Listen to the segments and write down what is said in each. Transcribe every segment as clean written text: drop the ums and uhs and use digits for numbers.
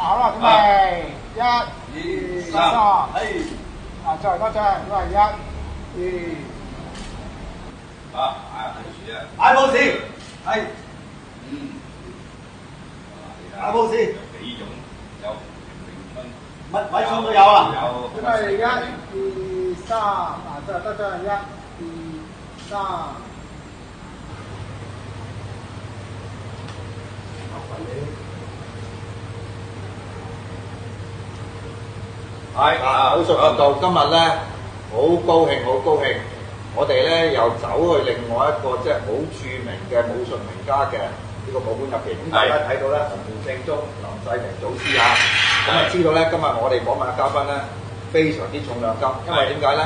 好啦，準備一、二、三，啊，再多張，都係一、二。大報紙，係，大報紙，有幾種，有詠春，乜鬼種都有啊！有準備一、二、三，啊，再多張，一、二、三。係好熟合到今日咧，好高興，好高興！我哋咧又走去另外一個即係好著名嘅武術名家嘅呢個武館入邊。咁大家睇到咧，洪拳正宗林世平祖師啊，咁啊知道咧，今日我哋訪問嘅嘉賓咧非常之重量級，因為點解咧？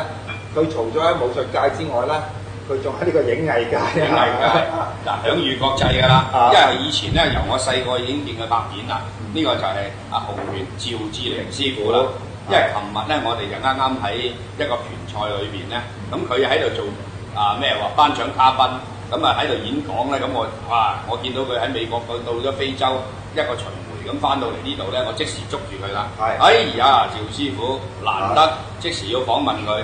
佢除咗喺武術界之外咧，佢仲喺呢個影藝界嗱享譽國際㗎啦。因為以前咧由我細個已經見佢拍片啦，呢個就係阿洪拳趙志凌師傅啦。因為琴日咧，我哋就啱啱喺一個拳賽裏邊咧，咁佢喺度做咩話頒獎嘉賓，咁啊喺度演講咧，咁我見到佢喺美國到咗非洲一個巡迴，咁翻到嚟呢度咧，我即時捉住佢啦。哎呀，趙師傅難得，即時要訪問佢。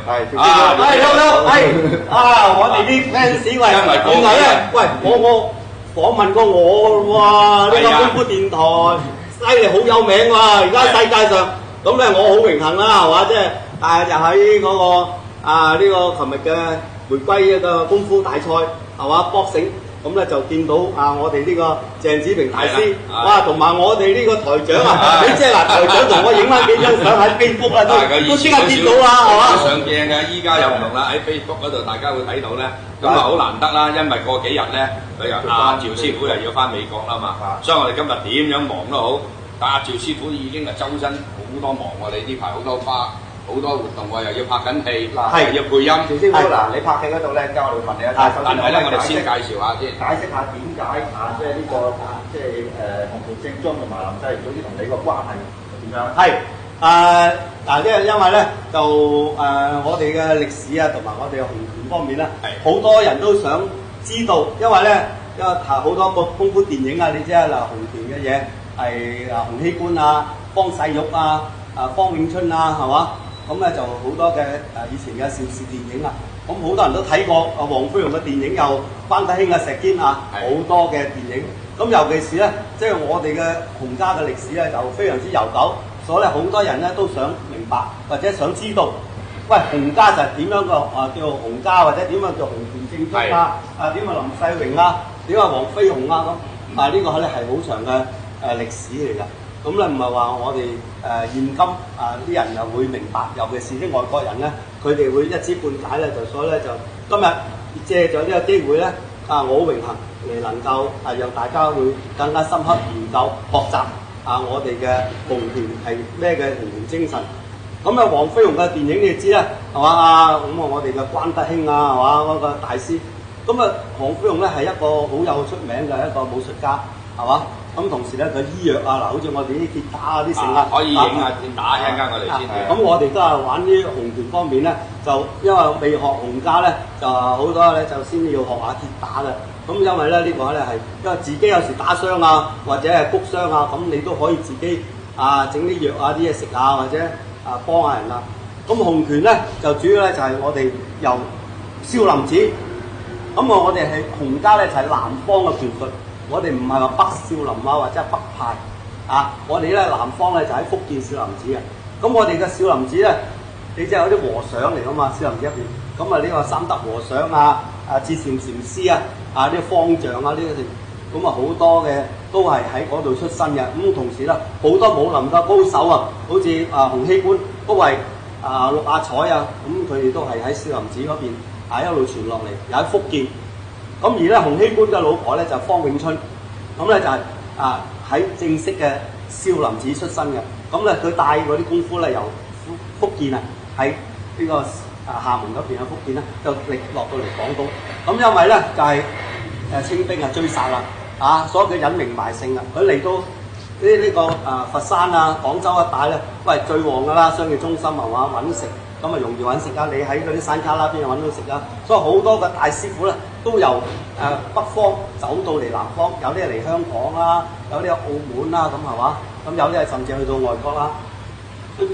我哋啲 fans 喂，原來咧，喂我訪問過我喎，呢個功夫電台犀利好有名喎，而家世界上。咁咧，我好榮幸啦，係嘛？即係就喺嗰個呢個琴日嘅回歸一個功夫大賽，係嘛？boxing，咁咧就見到我哋呢個鄭子平大師，哇，同埋我哋呢個台長啊，你即係嗱，台長同我影翻幾張相喺 Facebook 啊，都即刻見到啦，係嘛？上鏡嘅，依家又唔同啦，喺 Facebook 嗰度大家會睇到咧，咁啊好難得啦，因為過幾日咧，佢又趙師傅又要翻美國啦嘛，所以我哋今日點樣忙都好。但係趙師傅已經係周身好多忙喎，你呢排好多好多活動喎，又要拍緊戲，又要配音。趙師傅嗱，你拍戲嗰度咧，我哋問你一題。但係咧，我哋先介紹下先，解釋下點解即係呢個即係洪拳正宗同埋林世平祖師同你個關係點樣？即係因為咧就我哋嘅歷史啊，同埋我哋嘅洪拳方面咧，好多人都想知道，因為咧好多個功夫電影啊，你知啊嗱，洪拳嘅嘢。係洪熙官啊、方世玉啊、方永春啊，係嘛？咁咧就好多嘅以前嘅邵氏電影啊，咁好多人都睇過黃飛鴻嘅電影，又關德興啊、石堅啊，好多嘅電影。咁尤其是咧，即係我哋嘅洪家嘅歷史咧，就非常之悠久，所以咧好多人咧都想明白或者想知道，喂，洪家就係點樣個叫洪家，或者點樣叫洪拳正宗啊？點啊林世榮啊？點啊黃飛鴻啊？咁呢個咧係好長嘅。歷史嚟㗎，咁咧唔係話我哋現今啲人又會明白，尤其是啲外國人咧，佢哋會一知半解咧，就所以咧就今日借咗呢個機會咧，我好榮幸嚟能夠讓大家會更加深刻研究學習我哋嘅洪拳係咩嘅洪拳精神。咁黃飛鴻嘅電影你知啦，係嘛？咁我哋嘅關德興啊，係嘛嗰個大師。咁黃飛鴻咧係一個好有出名嘅一個武術家，係嘛？咁同時咧，佢醫藥好似我哋啲跌打啲成可以影下跌打，一陣間我哋先。咁我哋都係玩啲洪拳方面咧，就因為未學洪家咧，就好多咧就先要學下跌打嘅。咁因為咧呢個咧係因為自己有時打傷啊，或者係谷傷啊，咁你都可以自己整啲藥啲嘢食啊，或者幫下人啊。咁洪拳咧就主要咧就係我哋由少林寺，咁我哋係洪家咧就係南方嘅拳術。我哋唔係話北少林或者北派我哋咧南方咧就喺福建少林寺嘅。咁我哋嘅少林寺咧，你即係有啲和尚嚟噶嘛？少林寺入邊，咁呢個三德和尚智禪禪師呢個方丈呢啲，咁好多嘅都係喺嗰度出身嘅。咁同時咧，好多武林嘅高手好似洪熙官都係陸亞彩咁佢哋都係喺少林寺嗰邊一路傳落嚟，又喺福建。咁而咧洪熙官嘅老婆咧就方永春，咁咧就係喺正式嘅少林寺出身嘅。咁咧佢帶嗰啲功夫咧由福建喺呢個廈門嗰邊福建咧就落到嚟廣東。咁因為咧就係清兵追殺啦，所以佢隱名埋姓佢嚟到呢個佛山廣州一帶咧，喂最旺噶啦，商業中心係嘛，揾食。咁容易揾食你喺嗰啲山卡拉邊度揾到食所以好多嘅大師傅咧都由北方走到嚟南方，有啲嚟香港有啲澳門咁係嘛，咁有啲係甚至去到外國啦。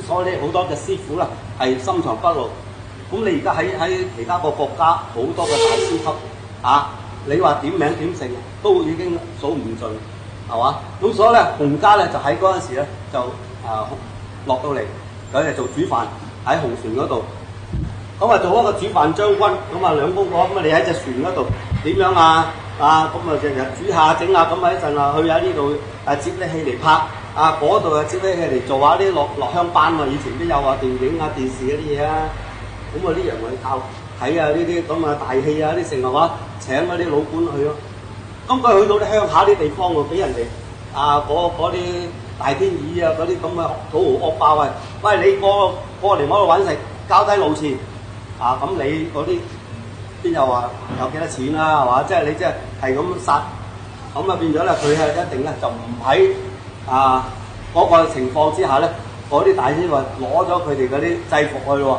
所以好多嘅師傅啦係深藏不露。咁你而家喺其他個國家好多嘅大師級啊，你話點名點姓都已經數唔盡，係嘛？咁所以咧，洪家咧就喺嗰陣時咧就落到嚟，佢係做主飯喺紅船嗰度。咁啊做一個主飯將軍，咁啊兩公婆咁啊你喺隻船嗰度點樣啊？咁啊日日煮下整下，咁啊一陣啊去喺呢度接啲戲嚟拍，嗰度啊接啲戲嚟做下啲落鄉班喎，以前都有話電影啊電視嗰啲嘢啊，咁啊啲人咪靠睇啊呢啲咁啊大戲啊啲成係嘛，請嗰啲老官去咯。咁佢去到啲鄉下啲地方喎，俾人哋嗰啲大天耳啊嗰啲咁嘅土豪惡霸喂你過嚟我度揾食，交低路錢咁你嗰啲邊有話有幾多錢啦係嘛？即係你即係咁殺，咁啊變咗咧佢係一定咧就唔喺嗰個情況之下咧，嗰啲大天話攞咗佢哋嗰啲制服去喎。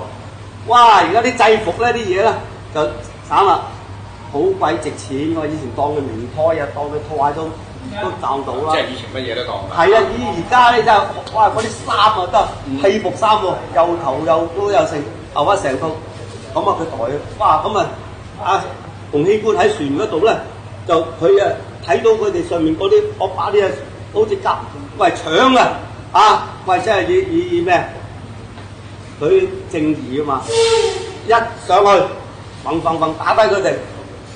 哇！而家啲制服咧啲嘢咧就慘啦，好鬼值錢喎！以前當佢名胎啊，當佢拖鞋都賺到啦。即係以前乜嘢都當。係啊！而家咧真係哇！嗰啲衫啊得戲服衫喎，又頭又都有成，後翻成套咁佢袋哇咁洪熙官喺船嗰度咧，就佢睇到佢哋上面嗰啲惡霸啲好似夾喂搶喂真係以咩？佢正義啊嘛，一上去砰打低佢哋，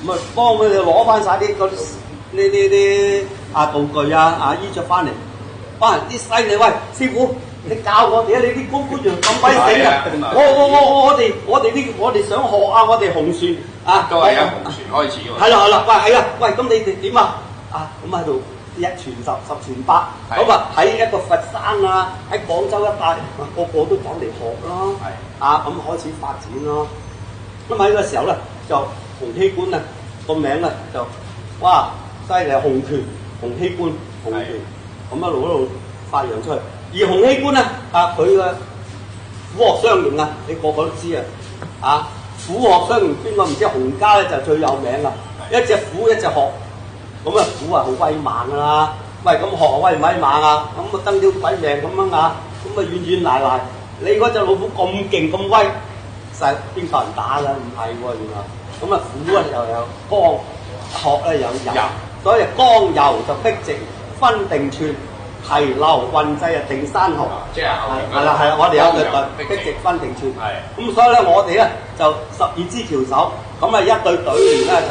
咁啊幫佢哋攞翻晒啲道具衣着翻嚟，哇啲犀利喂師傅！你教我哋你啲官員咁鬼死啊！我哋想學我哋紅船都係由紅船開始喎。係啦，喂咁你哋點咁喺度一傳十，十傳百，咁喺一個佛山喺廣州一帶，個個都走嚟學咯。咁開始發展咯。咁喺個時候咧，就洪熙官咧個名咧就哇犀利，洪熙官洪權，咁一路發揚出去。而洪熙官咧，佢嘅虎鶴雙形你個個都知虎鶴雙形邊個唔知？洪家咧就最有名啦，一隻虎一隻鶴，咁虎好威猛噶啦，喂咁鶴威唔威猛咁登條鬼命咁樣咁軟賴賴，你嗰隻老虎咁勁咁威，實邊個人打㗎？唔係喎，原來咁虎又有剛，鶴咧有柔，所以剛柔就逼直分定寸。提流運滯定山河，即係係啦，我哋有對逼直分定寸。咁所以咧，我哋咧就12支橋手，咁一對對聯咧就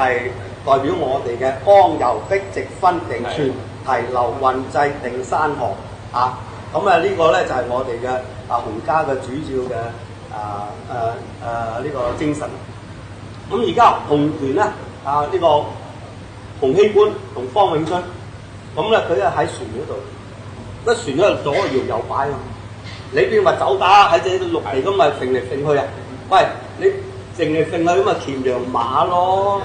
係代表我哋嘅剛柔逼直分定寸，提流運滯定山河咁呢個咧就係我哋嘅洪家嘅主要嘅呢個精神。咁而家洪權咧呢個洪熙官同方永春。咁咧佢咧喺船嗰度，個船嗰度左搖右擺你邊話走打喺隻陸地咁咪揈嚟揈去喂，你揈嚟揈去咁咪騎羊馬咯，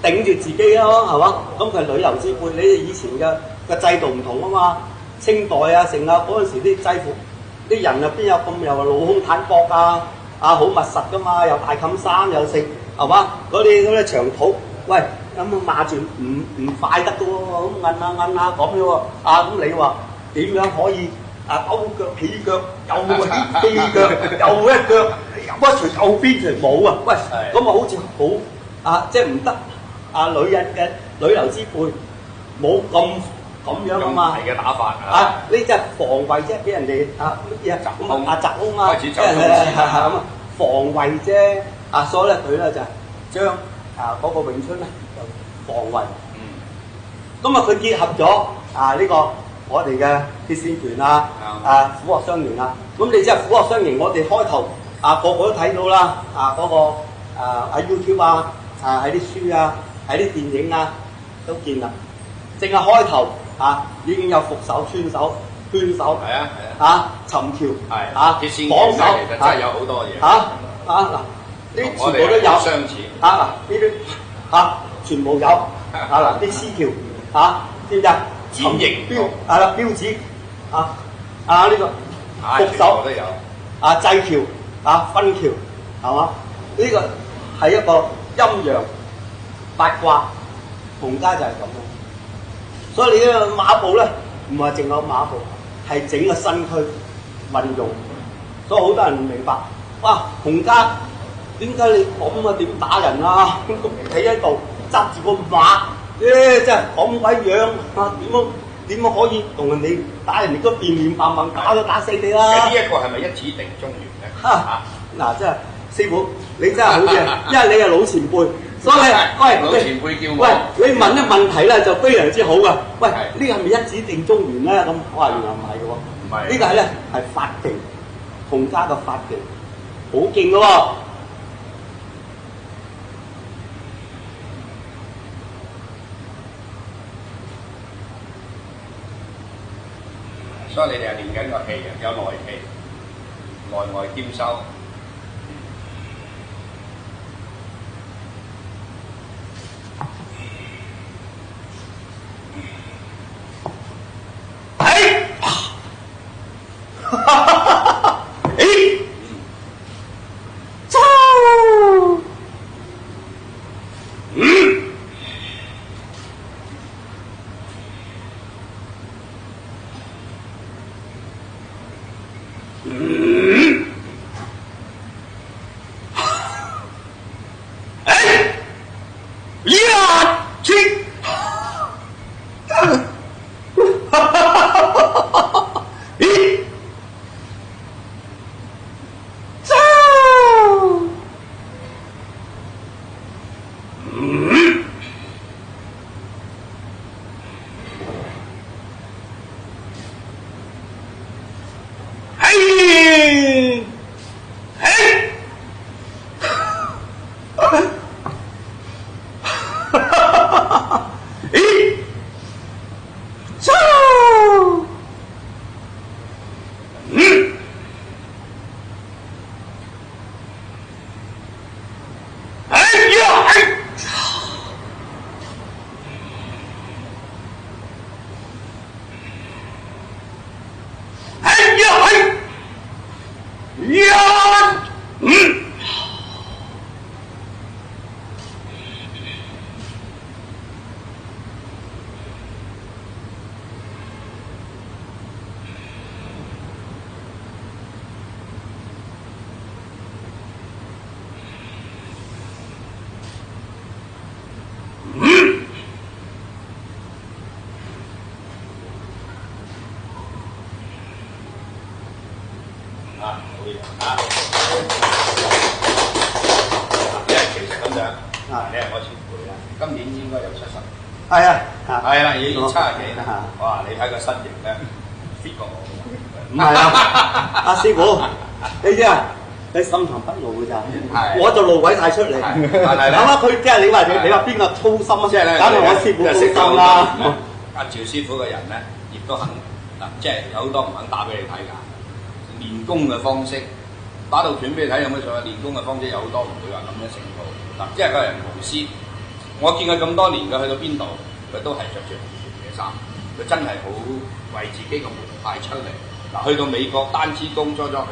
頂住自己咯，係嘛？咁佢係旅遊之輩，你哋以前嘅制度唔同啊嘛，清代成嗰陣時啲制服，啲人邊有咁又話露胸坦薄好密實噶嘛，又大冚衫又剩，係嘛？嗰啲長袍，喂。咁罵住唔快得嘅喎，咁摁下咁樣喎，咁你話點樣可以勾腳起腳，又飛腳，又一腳，一除右邊除冇喂，咁好似好即係唔得女人嘅旅遊之輩，冇咁樣啊嘛，係嘅打法呢即係防衞啫，俾人哋乜嘢襲空開始走咁防衞啫，所以咧佢咧就將嗰個詠春咧。防衞，咁佢結合咗呢個我哋嘅鐵線拳虎鶴雙形咁你即係虎鶴雙形，我哋開頭個個都睇到啦，嗰個喺 YouTube喺啲書喺啲電影都見啦，淨係開頭已經有伏手、穿手、圈手，尋橋，鐵線綁手，其實真係有好多嘢嗱，呢全部都有相似呢啲全部有啲絲橋知唔知剪形標標指呢個伏手都有制橋分橋係嘛？呢個係一個陰陽八卦，洪家就係咁咯。所以你呢個馬步咧唔係淨有馬步，係整個身軀運用。所以好多人唔明白，哇！洪家點解你咁啊？點打人啊？企喺度揸住個馬，真係咁鬼樣啊！點樣可以同人哋打人哋都面面扮扮打都打死你啦！呢一個係咪一指定中原咧？嗱，真係師傅，你真係好嘢，因為你係老前輩，所以喂老前輩叫我，喂，你問嘅問題咧就非常之好噶。喂，呢個係咪一指定中原咧？咁我話原來唔係嘅喎，唔係呢個係咧係法技，洪家嘅法技，好勁嘅喎。所以你哋係練緊個氣嘅，有內氣，內外兼修。因為其實咁樣，你係我前輩啦，今年應該有70。係啊，係啦，已經70幾啦。哇！你睇個身形咧，fit 過我。唔係啊，阿師傅，你知啊，你深藏不露㗎咋，我就露鬼晒出嚟。係啦，佢即係你話邊個粗心啊？即係咧，搞到我師傅粗心啦。阿趙師傅嘅人咧，亦都肯嗱，即係有好多唔肯打俾你睇㗎。練功嘅方式，打到斷俾你睇有乜所謂？練功嘅方式有好多，唔會話咁樣成套。嗱，即係個人無私。我見佢咁多年，佢去到邊度，佢都係着住紅團嘅衫。佢真係好為自己個門派出嚟。嗱，去到美國單支公，初去到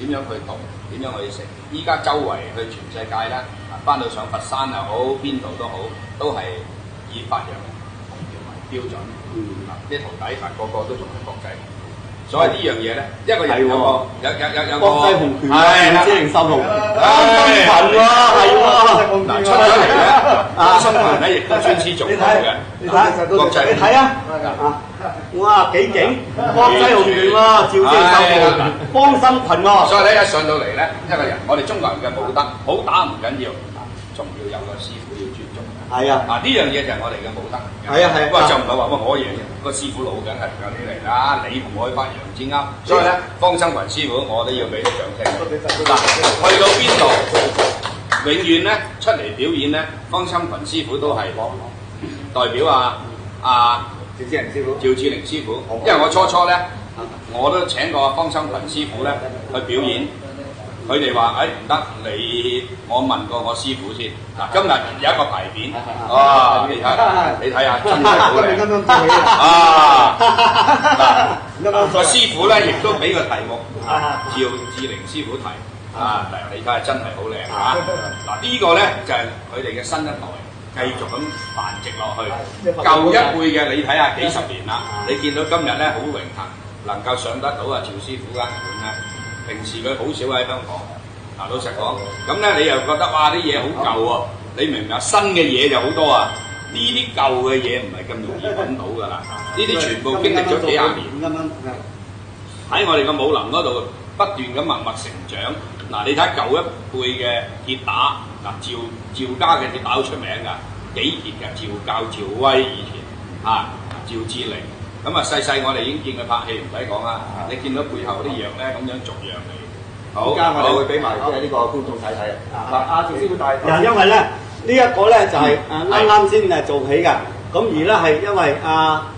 點樣去讀，點樣去食。依家周圍去全世界咧，翻到上佛山又好，邊度都好，都係以發揚紅團為標準。啲徒弟個個都仲係國際。所以呢樣嘢咧，一個人有個國際紅拳係啦，知名秀紅，群喎，係喎，嗱出咗嚟咧，新聞咧亦都專師做到嘅。你睇國際，你睇啊，哇幾勁，國際紅拳喎，趙知名秀紅，幫心群喎。所以咧一上到嚟咧，一個人，我哋中國人嘅武德，好打唔緊要，仲要有個師傅要尊重。係啊，呢樣嘢就係我哋嘅武德。係啊係啊，不過就唔係話乜我贏個師傅老梗係教你嚟啦，你同我去發揚至啱。所以咧，方生群師傅我都要俾啲掌聲。嗱，去到邊度，永遠咧出嚟表演咧，方生群師傅都係代表趙志玲師傅。因為我初咧，我都請過方生群師傅咧去表演。佢哋話：唔得，我問過我師傅先。嗱，今日有一個牌匾，哇！你睇下，真係好靚啊！嗱，個師傅咧亦都俾個題目，趙志玲師傅提。嗱，你睇下真係好靚啊！嗱，呢個咧就係佢哋嘅新一代，繼續咁繁殖落去。舊一輩嘅你睇下幾十年啦，你見到今日咧好榮幸能夠上得到啊趙師傅間館咧，平時佢好少喺香港。嗱老實講，咁咧你又覺得哇啲嘢好舊喎，你明唔明啊？新嘅嘢就好多啊，呢啲舊嘅嘢唔係咁容易揾到㗎啦，呢啲全部經歷咗幾廿年。喺我哋嘅武林嗰度不斷咁默默成長。嗱，你睇舊一輩嘅鐵打，嗱趙家嘅鐵打好出名㗎，幾傑嘅趙教、趙威以前啊，趙志凌，咁啊細細我哋已經見佢拍戲，唔使講啦。你見到背後啲藥咧咁樣逐樣嚟。好，而家我哋會俾埋呢個觀眾睇睇啊。阿趙師傅帶。嗱，因為咧呢一個咧就係啱啱先誒做起嘅，咁而咧係因為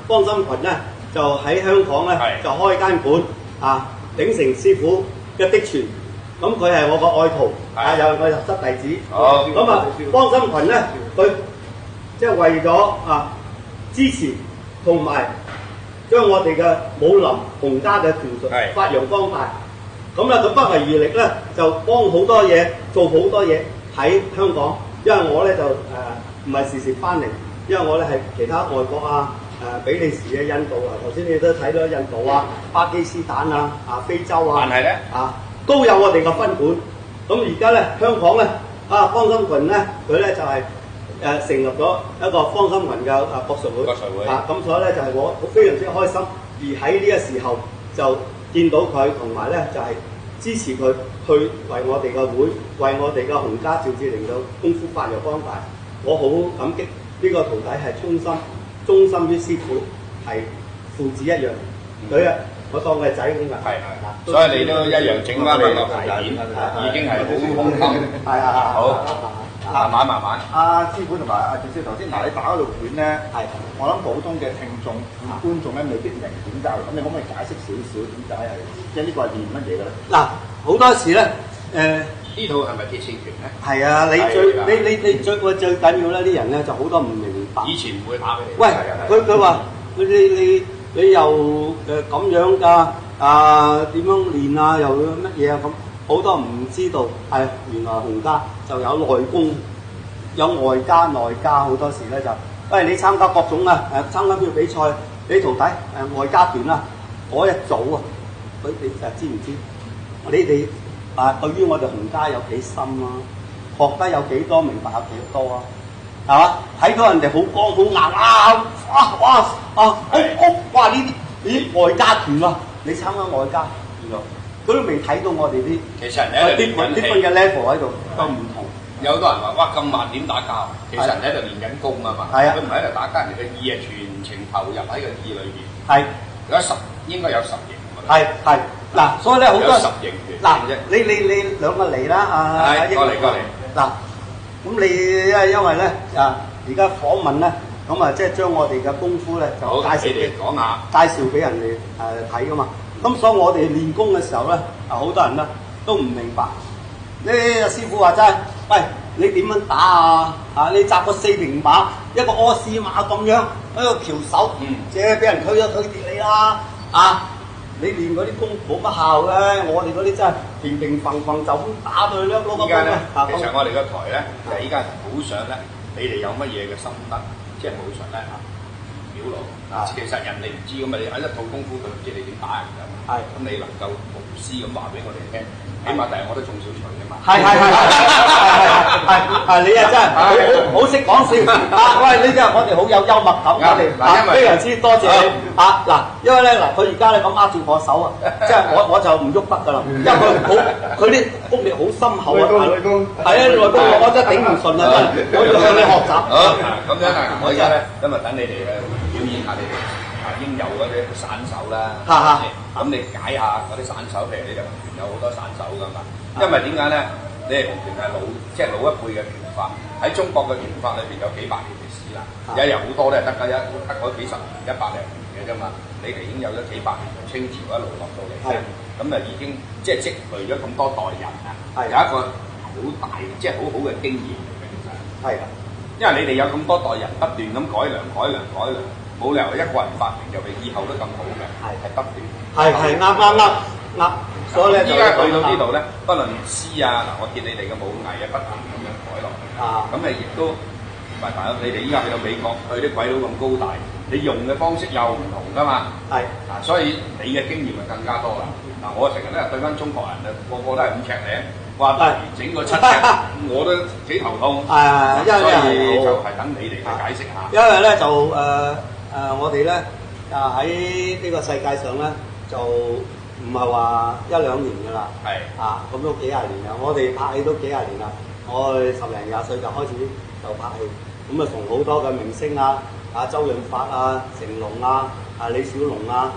方心群咧就喺香港咧就開間館啊，鼎成師傅嘅嫡傳。咁佢係我個愛徒，又係我入室弟子。咁啊，方心群咧，佢即係為咗支持同埋將我哋嘅武林洪家嘅拳術發揚光大。咁啊，佢不遺餘力咧，就幫好多嘢，做好多嘢喺香港。因為我咧就唔係時時翻嚟，因為我咧係其他外國比利時嘅印度頭先你都睇到印度巴基斯坦非洲但係咧都有我哋嘅分館。咁而家咧香港咧方心群咧佢咧就係成立咗一個方心群嘅國術會。咁所以咧就係我非常之開心，而喺呢個時候就見到佢同埋咧就係支持佢去為我哋嘅會，為我哋嘅洪家趙志凌嘅功夫發揚光大。我好感激呢個徒弟係忠心於師傅，係父子一樣。佢我當佢係仔咁㗎。所以你都一樣整翻個牌匾，已經係好胸襟。好，慢慢。阿師傅同埋阿趙師頭先你打嗰度拳咧，我諗普通嘅聽眾、觀眾咧未必明點解，咁你可唔可以解釋少少點解係？即係呢個係練乜嘢嘅咧？嗱，好多時咧呢套係咪鐵線拳咧？係啊，你最緊要咧，啲人咧就好多唔明白。以前唔會打俾你。喂，佢話你又咁樣㗎點樣練啊？又乜嘢啊？咁好多唔知道係原來洪家就有內功，有外家內家。好多時咧就喂你參加各種參加邊個比賽，你徒弟外家團嗰一組你知唔知？你哋對於我哋洪家有幾深學得有幾多，明白有幾多係嘛？睇到人哋好光好硬哇呢啲外家團你參加外家原來佢都未睇到我哋啲，其實人哋喺度練緊氣嘅 level 喺度都唔同。有好多人話哇咁慢點打交？其實人哋喺度練緊功啊嘛。佢唔係喺度打交，人哋嘅意係全程投入喺個意裏邊。應該有10型。係嗱，所以咧好多10型拳。嗱，你兩個嚟啦過嚟。嗱，咁你因為咧而家訪問咧，咁即係將我哋嘅功夫咧就介紹俾人哋睇噶嘛。咁所以我哋練功嘅時候咧，好多人咧都唔明白。你師傅話齋，喂，你點樣打你紮個4平馬，一個柯斯馬咁樣，一個翹手，即係俾人推跌你啦你練嗰啲功冇乜效嘅，我哋嗰啲真係平平揈揈就咁打到去啦。依家咧，其實我哋個台咧，就依家好想咧，你哋有乜嘢嘅心得，即係武術咧表露。其實人哋唔知咁嘛，你喺一套功夫佢唔知你點打人㗎嘛。咁你能夠無私咁話俾我哋聽，起碼第日我都中小錘㗎嘛。你真係好識講笑喂，呢啲我哋好有幽默感，我哋非常之多謝你因為咧佢而家咧咁握住我手即係我就唔喐得㗎啦，因為佢啲功力好深厚內功我真係頂唔順真係，我要向你學習。咁樣我而家咧今日等你哋表演下你哋應有嗰啲散手啦，咁你解下嗰啲散手，譬如你哋洪拳有好多散手㗎嘛，因為點解咧？你哋洪拳係即係老一輩嘅拳法，喺中國嘅拳法裏邊有幾百年歷史啦，有好多咧得嗰幾十年、100零年嘅啫嘛，你哋已經有咗幾百年，從清朝一路落到嚟咁已經即係積累咗咁多代人有一個好大即係好好嘅經驗嚟嘅，其實因為你哋有咁多代人不斷咁改良，冇理由一個人發明就係以後都咁好嘅，係不斷。啱。所以咧，依家去到呢度咧，不論師我見你哋嘅武藝不斷咁樣改落去，咁亦都喂，大佬，你哋依家去到美國，去啲鬼佬咁高大，你用嘅方式又唔同噶嘛？係所以你嘅經驗就更加多啦。我成日咧對翻中國人啊，個個都係5尺零，話整個7尺，我都幾頭痛。所以就係等你哋去解釋下。因為咧就我哋咧喺呢個世界上咧就唔係話1、2年㗎啦。咁都幾廿年啦。我哋拍戲都幾廿年啦。我哋10零20歲就開始就拍戲，咁啊同好多嘅明星周潤發啊、成龍啊、李小龍啊、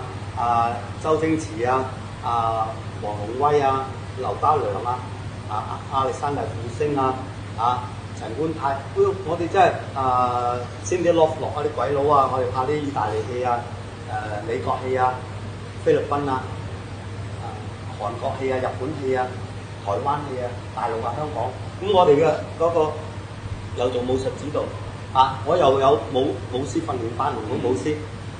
周星馳啊、黃龍威啊、劉家良啊、亞歷山大富星啊、陳冠泰，我哋真係Cindy Lauper啲鬼佬啊，我哋拍啲意大利戲啊、美國戲啊、菲律賓啊、韓國戲啊、日本戲啊、台灣戲啊、大陸啊、香港，咁我哋嘅嗰個又做武術指導我又有武師訓練班，武師。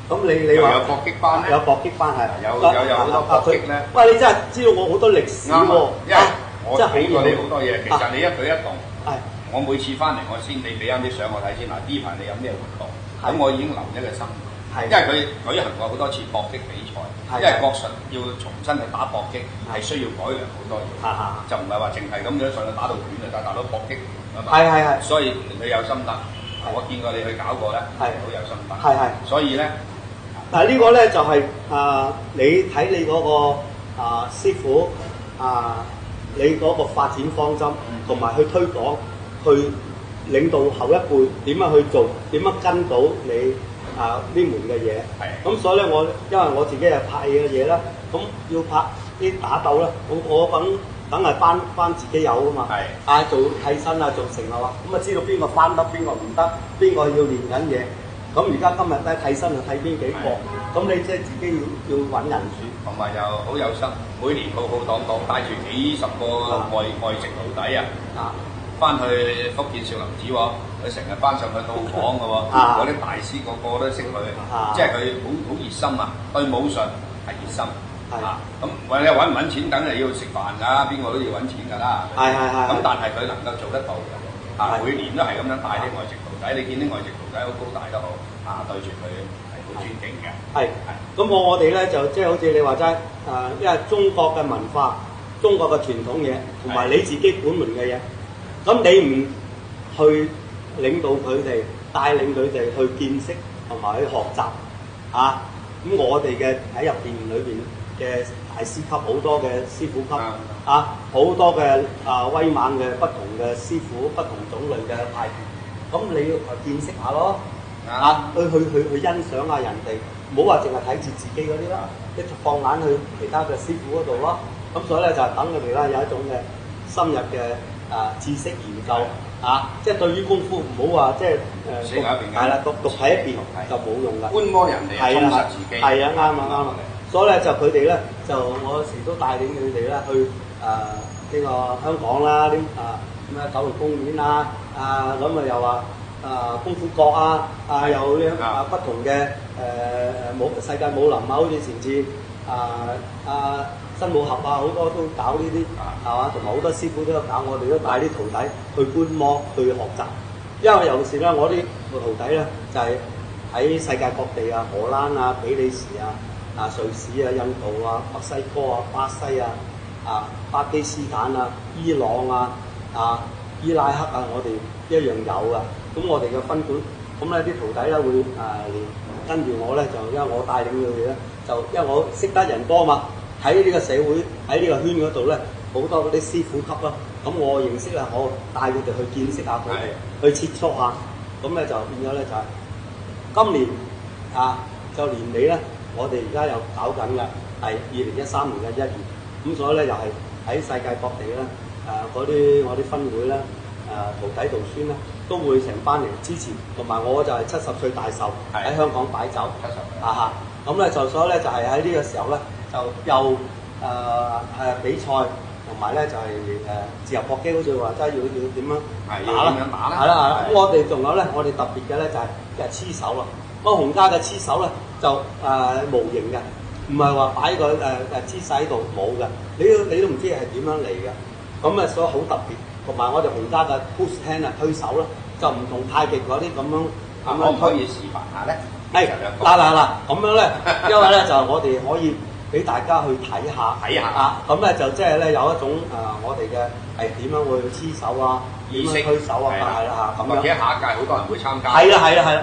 咁你話有搏擊班，有搏擊班係，有好多搏擊咧。喂，你真係知道我好多歷史喎，因為我睇過你好多嘢，其實你一舉一動，我每次翻嚟我先你俾啱啲相我睇先。呢排你有咩活動？咁我已經留一個心，因為佢舉行過好多次搏擊比賽，因為國術要重新去打搏擊係需要改良好多嘢，就唔係話淨係咁樣上去打到拳就得，打到搏擊係，所以佢有心得。我見過你去搞過咧，好有心得。所以咧，但係呢個咧就係你睇你嗰個師傅你嗰個發展方針，同埋去推廣，去領導後一輩點樣去做，點樣跟到你呢門嘅嘢。咁所以咧，因為我自己係拍戲嘅嘢啦，咁要拍啲打鬥咧，我梗係翻自己有噶嘛。做替身做成啊嘛，咁知道邊個翻得，邊個唔得，邊個要練緊嘢。咁而家今日咧替身就替邊幾個，咁你即係自己要揾人選，同埋又好有心，每年浩浩蕩蕩帶住幾十個外籍徒弟翻去福建少林寺喎，佢成日翻上去到訪嘅喎，嗰啲大師個個都識佢，即係佢好熱心對武術係熱心。咁你揾唔揾錢，梗係要食飯㗎，邊個都要揾錢㗎啦。咁但係佢能夠做得到嘅，每年都係咁樣帶啲外籍徒弟，你見啲外籍徒弟好高大都好，對住佢係好尊敬嘅。咁我哋咧就即係好似你話齋，因為中國嘅文化、中國嘅傳統嘢，同埋你自己本門嘅嘢，咁你唔去領導佢哋，帶領佢哋去見識同埋去學習咁我哋嘅喺入邊嘅大師級，好多嘅師傅級好多嘅威猛嘅不同嘅師傅，不同種類嘅派別，咁你要見識下咯，去欣賞下人哋，唔好話淨係睇住自己嗰啲啦，一放眼去其他嘅師傅嗰度咯。咁所以咧就等佢哋啦有一種嘅深入嘅知識研究即係對於功夫唔好話即係獨喺一邊就冇用㗎，觀摩人哋充實自己。啱啊！所以咧就佢哋咧就我有時都帶領佢哋咧去呢個香港啦，啲咩九龍公園咁又話功夫國有呢不同嘅世界武林好似前次新武俠好多都搞呢啲係嘛，同埋好多師傅都有搞，我哋都帶啲徒弟去觀摩去學習，因為尤其是咧我啲徒弟咧就係喺世界各地荷蘭比利時瑞士印度墨西哥巴西巴基斯坦伊朗伊拉克我哋一樣有㗎。咁我哋嘅分館，咁咧啲徒弟咧會跟住我咧，就因為我帶領佢哋咧，就因為我識得人多嘛，喺呢個社會喺呢個圈嗰度咧，好多嗰啲師傅級咯。咁我認識我帶佢哋去見識下佢哋，去切磋下。咁咧就變咗咧就係今年就年尾咧。我哋而家又搞緊嘅係2013年嘅1月，咁所以咧又係喺世界各地咧嗰啲我啲分會咧徒弟徒孫咧都會成班嚟支持，同埋我就係70歲大壽喺香港擺酒咁咧就所以咧就係喺呢個時候咧就又比賽，同埋咧就係自由搏擊，好似話齋要點樣打啦，咁我哋仲有咧，我哋特別嘅咧就係黐手啦。個洪家嘅黐手咧就無形嘅，唔係話擺個姿勢喺度冇嘅，你都唔知係點樣嚟嘅，咁所以好特別。同埋我哋洪家嘅 push hand 推手咧，就唔同太極嗰啲咁樣可唔可以示範下咧？嗱，咁樣咧，因為咧就我哋可以俾大家去睇下啊，咁咧就即係咧有一種我哋嘅係點樣去黐手啊，點樣推手啊，係啦嚇，咁樣。或者下一屆好多人會參加。係啦。